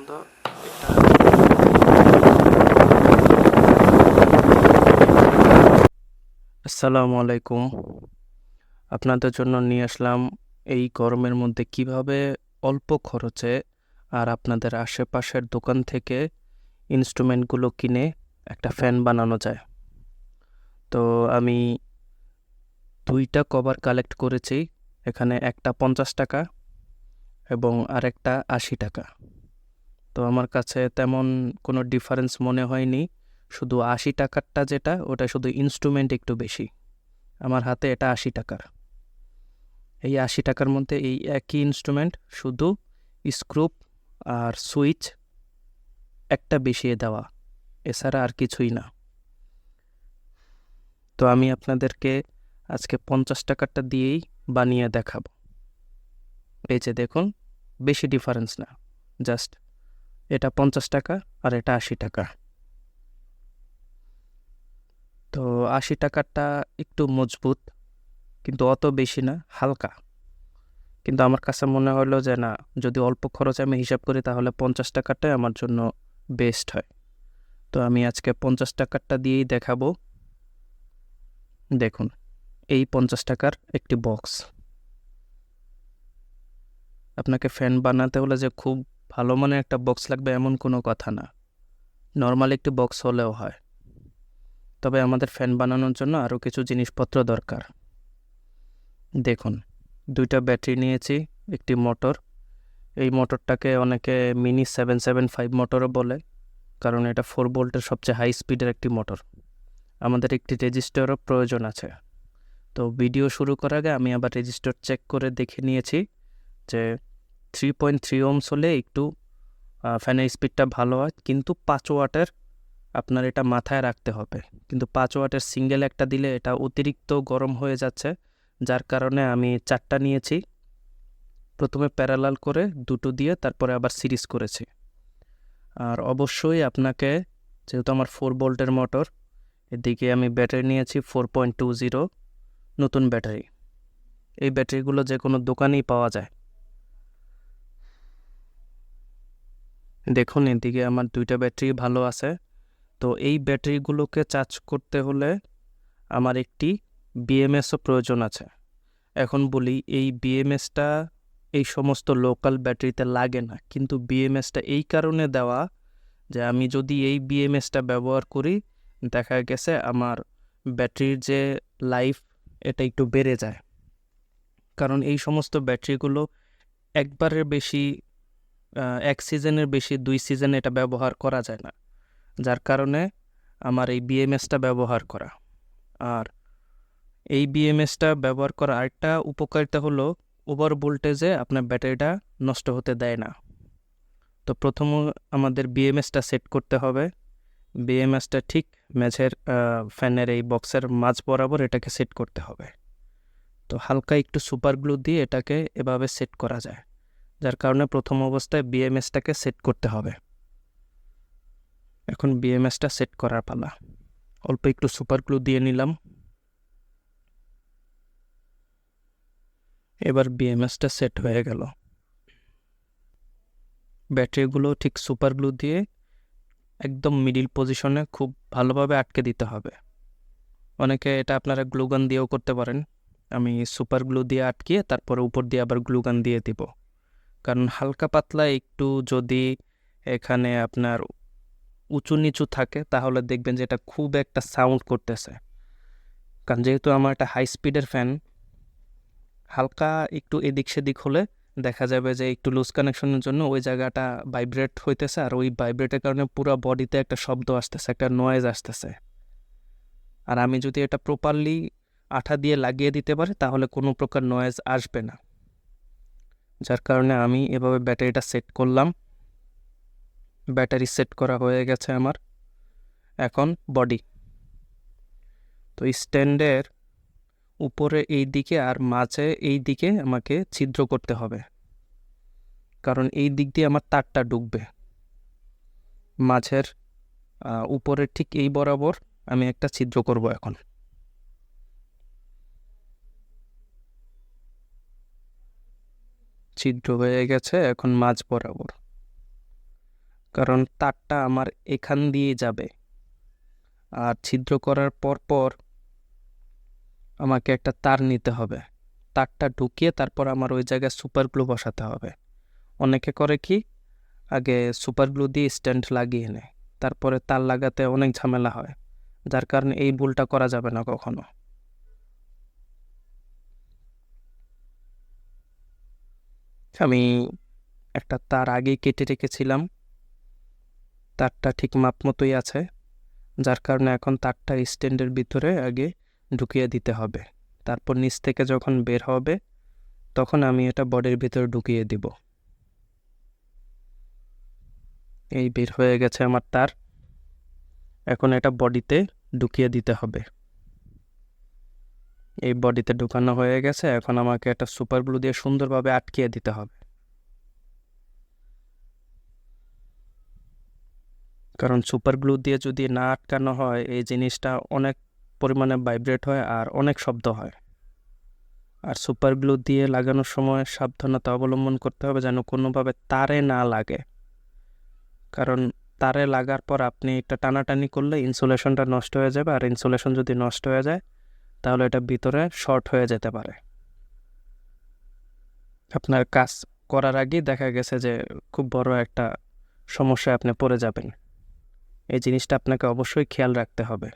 পর্যন্ত এটা আসসালামু আলাইকুম। আপনাদের জন্য নিয়ে আসলাম এই গরমের মধ্যে কিভাবে অল্প খরচে আর আপনাদের আশেপাশের দোকান থেকে ইনস্ট্রুমেন্টগুলো কিনে একটা ফ্যান বানানো যায়। তো আমি 2টা কভার কালেক্ট করেছি। এখানে একটা 50 টাকা এবং আরেকটা 80 টাকা। তো আমার কাছে তেমন কোনো ডিফারেন্স মনে হয়নি, শুধু 80 টাকারটা যেটা ওটা শুধু ইনস্ট্রুমেন্ট একটু বেশি। আমার হাতে এটা 80 টাকার। এই 80 টাকার মধ্যে এই একই ইনস্ট্রুমেন্ট, শুধু স্ক্রুপ আর সুইচ একটা বেশিয়ে দেওয়া, এছাড়া আর কিছুই না। তো আমি আপনাদেরকে আজকে 50 টাকারটা দিয়েই বানিয়ে দেখাবো। এই যে দেখুন, বেশি ডিফারেন্স না, জাস্ট এটা 50 টাকা আর এটা 80 টাকা। তো 80 টাকারটা একটু মজবুত, কিন্তু অত বেশি না, হালকা। কিন্তু আমার কাছে মনে হলো যে না, যদি অল্প খরচে আমি হিসাব করি তাহলে 50 টাকাটাই আমার জন্য বেস্ট হয়। তো আমি আজকে 50 টাকারটা দিয়েই দেখাবো। দেখুন, এই 50 টাকার একটি বক্স। আপনাকে ফ্যান বানাতে হলে যে খুব ভালো মানের একটা বক্স লাগবে এমন কোনো কথা না, নর্মাল একটি বক্স হলেও হয়। তবে আমাদের ফ্যান বানানোর জন্য আরও কিছু জিনিসপত্র দরকার। দেখুন, 2টা ব্যাটারি নিয়েছি, একটি মোটর। এই মোটরটাকে অনেকে মিনি 775 মোটরও বলে, কারণ এটা 4 ভোল্টের সবচেয়ে হাই স্পিডের একটি মোটর। আমাদের একটি রেজিস্টরও প্রয়োজন আছে। তো ভিডিও শুরু করার আগে আমি আবার রেজিস্টর চেক করে দেখে নিয়েছি যে 3.3 ওহমস হলে একটু ফ্যানের স্পিডটা ভালো হয়, কিন্তু 5 ওয়াটের আপনার এটা মাথায় রাখতে হবে। কিন্তু 5 ওয়াটের সিঙ্গেল একটা দিলে এটা অতিরিক্ত গরম হয়ে যাচ্ছে, যার কারণে আমি 4টা নিয়েছি। প্রথমে প্যারালাল করে 2টো দিয়ে তারপরে আবার সিরিজ করেছি। আর অবশ্যই আপনাকে, যেহেতু আমার 4 ভোল্টের মোটর, এদিকে আমি ব্যাটারি নিয়েছি 4.20 নতুন ব্যাটারি। এই ব্যাটারিগুলো যে কোনো দোকানেই পাওয়া যায়। দেখুন, এদিকে আমার 2টা ব্যাটারি ভালো আছে। তো এই ব্যাটারিগুলোকে চার্জ করতে হলে আমার একটি বিএমএসও প্রয়োজন আছে। এখন বলি, এই বিএমএসটা এই সমস্ত লোকাল ব্যাটারিতে লাগে না, কিন্তু বিএমএসটা এই কারণে দেওয়া যে আমি যদি এই বিএমএসটা ব্যবহার করি, দেখা গেছে আমার ব্যাটারির যে লাইফ এটা একটু বেড়ে যায়। কারণ এই সমস্ত ব্যাটারিগুলো একবারের বেশি, 1 সিজনের বেশি 2 সিজন এটা ব্যবহার করা যায় না, যার কারণে আমার এই বিএমএসটা ব্যবহার করা। আর এই বিএমএসটা ব্যবহার করার আরেকটা উপকারিতা হলো, ওভার ভোল্টেজে আপনার ব্যাটারিটা নষ্ট হতে দেয় না। তো প্রথম আমাদের বিএমএসটা সেট করতে হবে। বিএমএসটা ঠিক মেঝের ফ্যানের এই বক্সের মাঝ বরাবর এটাকে সেট করতে হবে। তো হালকা একটু সুপার গ্লু দিয়ে এটাকে এভাবে সেট করা যায়, যার কারণে প্রথম অবস্থায় বিএমএসটাকে সেট করতে হবে। এখন বিএমএসটা সেট করার পালা। অল্প একটু সুপার গ্লু দিয়ে নিলাম। এবার বিএমএসটা সেট হয়ে গেল। ব্যাটারিগুলো ঠিক সুপার গ্লু দিয়ে একদম মিডিল পজিশনে খুব ভালোভাবে আটকে দিতে হবে। অনেকে এটা আপনারা গ্লুগান দিয়েও করতে পারেন। আমি সুপার গ্লু দিয়ে আটকিয়ে তারপরে উপর দিয়ে আবার গ্লুগান দিয়ে দিব। কারণ হালকা পাতলা একটু যদি এখানে আপনার উঁচু নিচু থাকে তাহলে দেখবেন যে এটা খুব একটা সাউন্ড করতেছে। কারণ যেহেতু আমার একটা হাই স্পিডের ফ্যান, হালকা একটু এদিক সেদিক হলে দেখা যাবে যে একটু লুজ কানেকশনের জন্য ওই জায়গাটা ভাইব্রেট হইতেছে, আর ওই ভাইব্রেটের কারণে পুরো বডিতে একটা শব্দ আসতেছে, একটা নয়েজ আসতেছে। আর আমি যদি এটা প্রপারলি আঠা দিয়ে লাগিয়ে দিতে পারি তাহলে কোনো প্রকার নয়েজ আসবে না। যার কারণে আমি এভাবে ব্যাটারিটা সেট করলাম। ব্যাটারি সেট করা হয়ে গেছে আমার। এখন বডি। তো স্ট্যান্ডের উপরে এই দিকে আর মাঝে এই দিকে আমাকে ছিদ্র করতে হবে, কারণ এই দিক দিয়ে আমার তারটা ঢুকবে। মাঝের উপরে ঠিক এই বরাবর আমি একটা ছিদ্র করব। এখন ছিদ্র হয়ে গেছে, এখন মাঝ বরাবর। কারণ তারটা আমার এখান দিয়ে যাবে, আর ছিদ্র করার পর আমাকে একটা তার নিতে হবে, তারটা ঢুকিয়ে তারপর আমার ওই জায়গায় সুপার গ্লু বসাতে হবে। অনেকে করে কি, আগে সুপার গ্লু দিয়ে স্ট্যান্ড লাগিয়ে নেয়, তারপরে তার লাগাতে অনেক ঝামেলা হয়, যার কারণে এই ভুলটা করা যাবে না কখনো। আমি একটা তার আগেই কেটে রেখেছিলাম, তারটা ঠিক মাপ মতোই আছে, যার কারণে এখন তারটা স্ট্যান্ডের ভিতরে আগে ঢুকিয়ে দিতে হবে, তারপর নিচ থেকে যখন বের হবে তখন আমি এটা বডির ভিতরে ঢুকিয়ে দিব। এই বের হয়ে গেছে আমার তার, এখন এটা বডিতে ঢুকিয়ে দিতে হবে। এই বডিতে ঢুকানো হয়ে গেছে, এখন আমাকে একটা সুপার গ্লু দিয়ে সুন্দরভাবে আটকিয়ে দিতে হবে, কারণ সুপার গ্লু দিয়ে যদি না আটকানো হয় এই জিনিসটা অনেক পরিমাণে ভাইব্রেট হয় আর অনেক শব্দ হয়। আর সুপার গ্লু দিয়ে লাগানোর সময় সাবধানতা অবলম্বন করতে হবে যেন কোনোভাবে তারে না লাগে, কারণ তারে লাগার পর আপনি একটা টানাটানি করলে ইনসুলেশনটা নষ্ট হয়ে যাবে, আর ইনসুলেশন যদি নষ্ট হয়ে যায় তাহলে এটা ভিতরে শর্ট হয়ে যেতে পারে। আপনার কাজ করার আগেই দেখা গেছে যে খুব বড় একটা সমস্যায় আপনি পড়ে যাবেন। এই জিনিসটা আপনাকে অবশ্যই খেয়াল রাখতে হবে।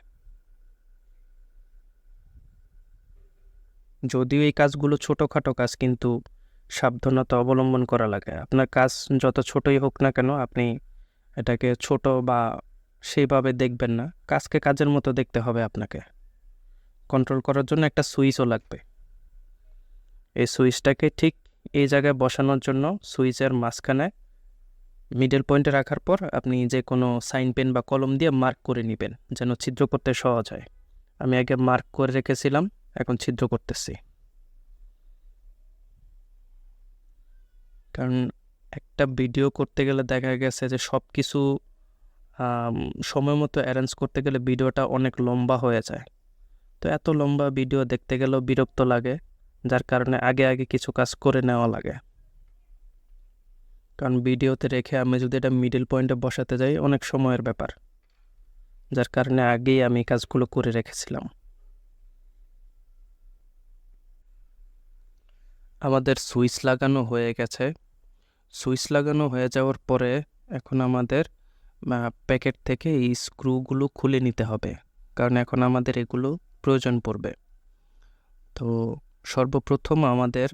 যদিও এই কাজগুলো ছোটোখাটো কাজ, কিন্তু সাবধানতা অবলম্বন করা লাগে। আপনার কাজ যত ছোটই হোক না কেন, আপনি এটাকে ছোট বা সেইভাবে দেখবেন না, কাজকে কাজের মতো দেখতে হবে। আপনাকে কন্ট্রোল করার জন্য একটা সুইচও লাগবে। এই সুইচটাকে ঠিক এই জায়গায় বসানোর জন্য সুইচের মাঝখানে মিডল পয়েন্টে রাখার পর আপনি যে কোনো সাইন পেন বা কলম দিয়ে মার্ক করে নেবেন যেন ছিদ্র করতে সহজ হয়। আমি আগে মার্ক করে রেখেছিলাম, এখন ছিদ্র করতেছি। কারণ একটা ভিডিও করতে গেলে দেখা গেছে যে সব কিছু সময় মতো অ্যারেঞ্জ করতে গেলে ভিডিওটা অনেক লম্বা হয়ে যায়। তো এত লম্বা ভিডিও দেখতে গেলেও বিরক্ত লাগে, যার কারণে আগে আগে কিছু কাজ করে নেওয়া লাগে। কারণ ভিডিওতে রেখে আমি যদি এটা মিডল পয়েন্টে বসাতে যাই অনেক সময়ের ব্যাপার, যার কারণে আগেই আমি কাজগুলো করে রেখেছিলাম। আমাদের সুইচ লাগানো হয়ে গেছে। সুইচ লাগানো হয়ে যাওয়ার পরে এখন আমাদের প্যাকেট থেকে এই স্ক্রুগুলো খুলে নিতে হবে, কারণ এখন আমাদের এগুলো প্রয়োজন পড়বে। তো সর্বপ্রথম আমাদের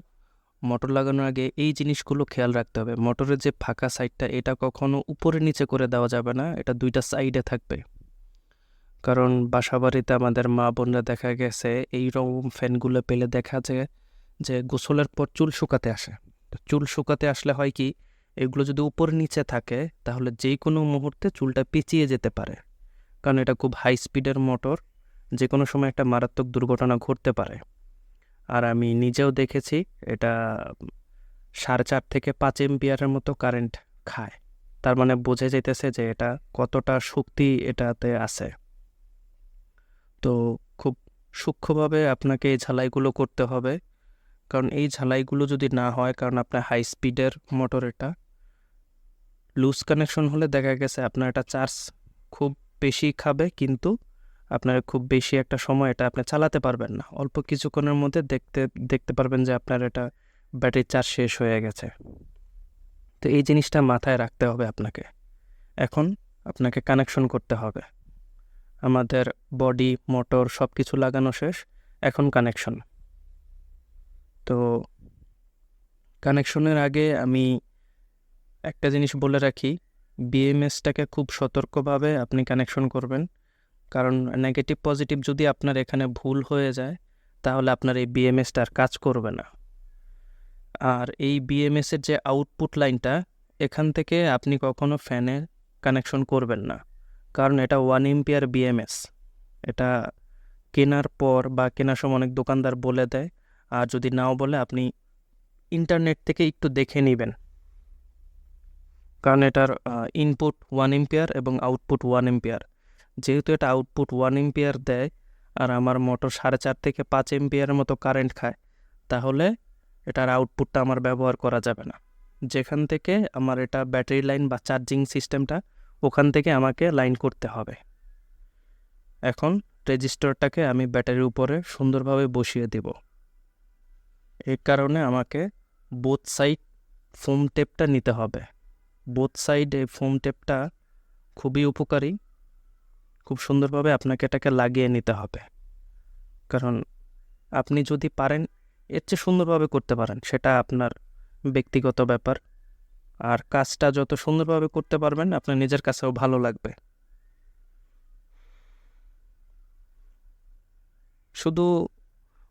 মোটর লাগানোর আগে এই জিনিসগুলো খেয়াল রাখতে হবে। মোটরের যে ফাঁকা সাইডটা, এটা কখনো উপরে নিচে করে দেওয়া যাবে না, এটা দুইটা সাইডে থাকবে। কারণ বাসাবাড়িতে আমাদের মা বোনরা দেখা গেছে এই রকম ফ্যানগুলো পেলে দেখা যায় যে গোসলের পর চুল শুকাতে আসে। তো চুল শুকাতে আসলে হয় কি, এগুলো যদি উপরে নিচে থাকে তাহলে যে কোনো মুহূর্তে চুলটা পেঁচিয়ে যেতে পারে, কারণ এটা খুব হাই স্পিডের মোটর, যে কোনো সময় একটা মারাত্মক দুর্ঘটনা ঘটতে পারে। আর আমি নিজেও দেখেছি এটা 4.5 থেকে 5 এম্পিয়ারের মতো কারেন্ট খায়। তার মানে বোঝা যাইতেছে যে এটা কতটা শক্তি এটাতে আছে। তো খুব সূক্ষ্মভাবে আপনাকে এই ঝালাইগুলো করতে হবে, কারণ এই ঝালাইগুলো যদি না হয়, কারণ আপনার হাই স্পিডের মোটর, এটা লুজ কানেকশন হলে দেখা গেছে আপনার এটা চার্জ খুব বেশি খাবে, কিন্তু আপনার খুব বেশি একটা সময় এটা আপনি চালাতে পারবেন না। অল্প কিছুক্ষণের মধ্যে দেখতে পারবেন যে আপনার এটা ব্যাটারি চার্জ শেষ হয়ে গেছে। তো এই জিনিসটা মাথায় রাখতে হবে আপনাকে। এখন আপনাকে কানেকশন করতে হবে। আমাদের বডি, মোটর সব কিছু লাগানো শেষ, এখন কানেকশন। তো কানেকশনের আগে আমি একটা জিনিস বলে রাখি, বিএমএসটাকে খুব সতর্কভাবে আপনি কানেকশন করবেন, কারণ নেগেটিভ পজিটিভ যদি আপনার এখানে ভুল হয়ে যায় তাহলে আপনার এই বিএমএসটা আর কাজ করবে না। আর এই বিএমএসের যে আউটপুট লাইনটা, এখান থেকে আপনি কখনো ফ্যানে কানেকশন করবেন না, কারণ এটা 1 এম্পিয়ার বিএমএস। এটা কেনার পর বা কেনার সময় অনেক দোকানদার বলে দেয়, আর যদি নাও বলে আপনি ইন্টারনেট থেকে একটু দেখে নেবেন, কারণ এটার ইনপুট 1 এম্পিয়ার এবং আউটপুট 1 এম্পিয়ার। যেহেতু এটা আউটপুট 1 এম্পিয়ার দেয় আর আমার মোটর 4.5 থেকে 5 এম্পিয়ারের মতো কারেন্ট খায়, তাহলে এটার আউটপুটটা আমার ব্যবহার করা যাবে না। যেখান থেকে আমার এটা ব্যাটারি লাইন বা চার্জিং সিস্টেমটা, ওখান থেকে আমাকে লাইন করতে হবে। এখন রেজিস্টরটাকে আমি ব্যাটারির উপরে সুন্দরভাবে বসিয়ে দেব। এর কারণে আমাকে বোথ সাইড ফোম টেপটা নিতে হবে। বোথ সাইড এই ফোম টেপটা খুবই উপকারী। খুব সুন্দরভাবে আপনাকে এটাকে লাগিয়ে নিতে হবে, কারণ আপনি যদি পারেন এর চেয়ে সুন্দরভাবে করতে পারেন, সেটা আপনার ব্যক্তিগত ব্যাপার। আর কাজটা যত সুন্দরভাবে করতে পারবেন আপনার নিজের কাছেও ভালো লাগবে। শুধু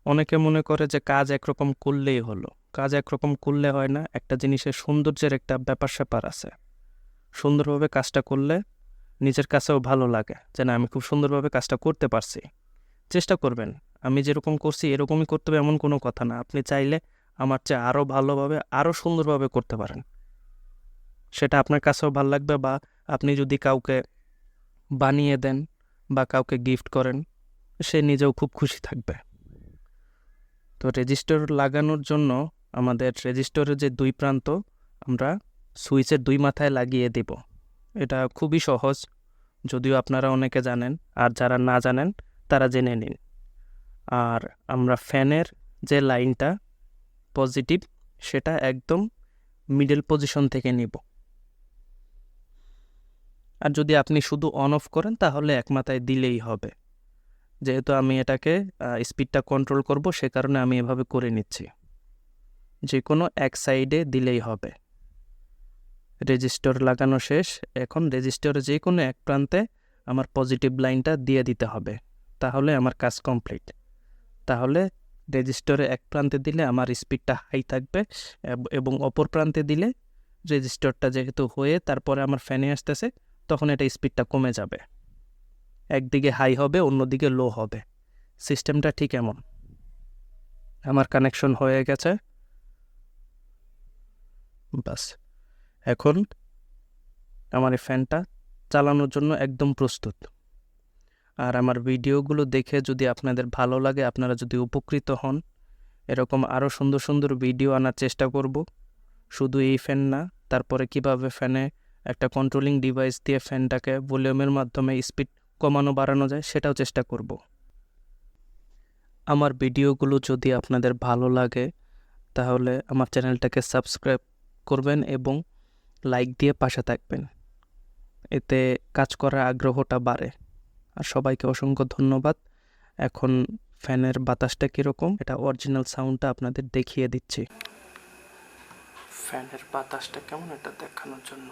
অনেকে মনে করে যে কাজ একরকম করলেই হলো। কাজ একরকম করলে হয় না, একটা জিনিসের সৌন্দর্যের একটা ব্যাপার স্যাপার আছে। সুন্দরভাবে কাজটা করলে নিজের কাছেও ভালো লাগে যে না, আমি খুব সুন্দরভাবে কাজটা করতে পারছি। চেষ্টা করবেন, আমি যেরকম করছি এরকমই করতে হবে এমন কোনো কথা না। আপনি চাইলে আমার চেয়ে আরও ভালোভাবে আরও সুন্দরভাবে করতে পারেন, সেটা আপনার কাছেও ভালো লাগবে। বা আপনি যদি কাউকে বানিয়ে দেন বা কাউকে গিফট করেন, সে নিজেও খুব খুশি থাকবে। তো রেজিস্টর লাগানোর জন্য আমাদের রেজিস্টরের যে দুই প্রান্ত আমরা সুইচের দুই মাথায় লাগিয়ে দেব। এটা খুবই সহজ, যদিও আপনারা অনেকে জানেন, আর যারা না জানেন তারা জেনে নিন। আর আমরা ফ্যানের যে লাইনটা পজিটিভ, সেটা একদম মিডল পজিশন থেকে নিব। আর যদি আপনি শুধু অন অফ করেন তাহলে এক মাথায় দিলেই হবে। যেহেতু আমি এটাকে স্পিডটা কন্ট্রোল করব, সে কারণে আমি এভাবে করে নিচ্ছি। যে কোনো এক সাইডে দিলেই হবে। রেজিস্টর লাগানো শেষ। এখন রেজিস্টরের যে কোনো এক প্রান্তে আমার পজিটিভ লাইনটা দিয়ে দিতে হবে, তাহলে আমার কাজ কমপ্লিট। তাহলে রেজিস্টরে এক প্রান্তে দিলে আমার স্পিডটা হাই থাকবে, এবং অপর প্রান্তে দিলে রেজিস্টরটা যেহেতু হয়ে তারপরে আমার ফ্যানে আসতেছে, তখন এটা স্পিডটা কমে যাবে। একদিকে হাই হবে, অন্যদিকে লো হবে। সিস্টেমটা ঠিক এমন। আমার কানেকশন হয়ে গেছে, বাস। এখন আমার এই ফ্যানটা চালানোর জন্য একদম প্রস্তুত। আর আমার ভিডিওগুলো দেখে যদি আপনাদের ভালো লাগে, আপনারা যদি উপকৃত হন, এরকম আরও সুন্দর সুন্দর ভিডিও আনার চেষ্টা করব। শুধু এই ফ্যান না, তারপরে কিভাবে ফ্যানে একটা কন্ট্রোলিং ডিভাইস দিয়ে ফ্যানটাকে ভলিউমের মাধ্যমে স্পিড কমানো বাড়ানো যায়, সেটাও চেষ্টা করব। আমার ভিডিওগুলো যদি আপনাদের ভালো লাগে তাহলে আমার চ্যানেলটাকে সাবস্ক্রাইব করবেন এবং লাইক দিয়ে পাশে থাকবেন। এতে কাজ করার আগ্রহটা বাড়ে। আর সবাইকে অসংখ্য ধন্যবাদ। এখন ফ্যানের বাতাসটা কীরকম, এটা অরিজিনাল সাউন্ডটা আপনাদের দেখিয়ে দিচ্ছি। ফ্যানের বাতাসটা কেমন এটা দেখানোর জন্য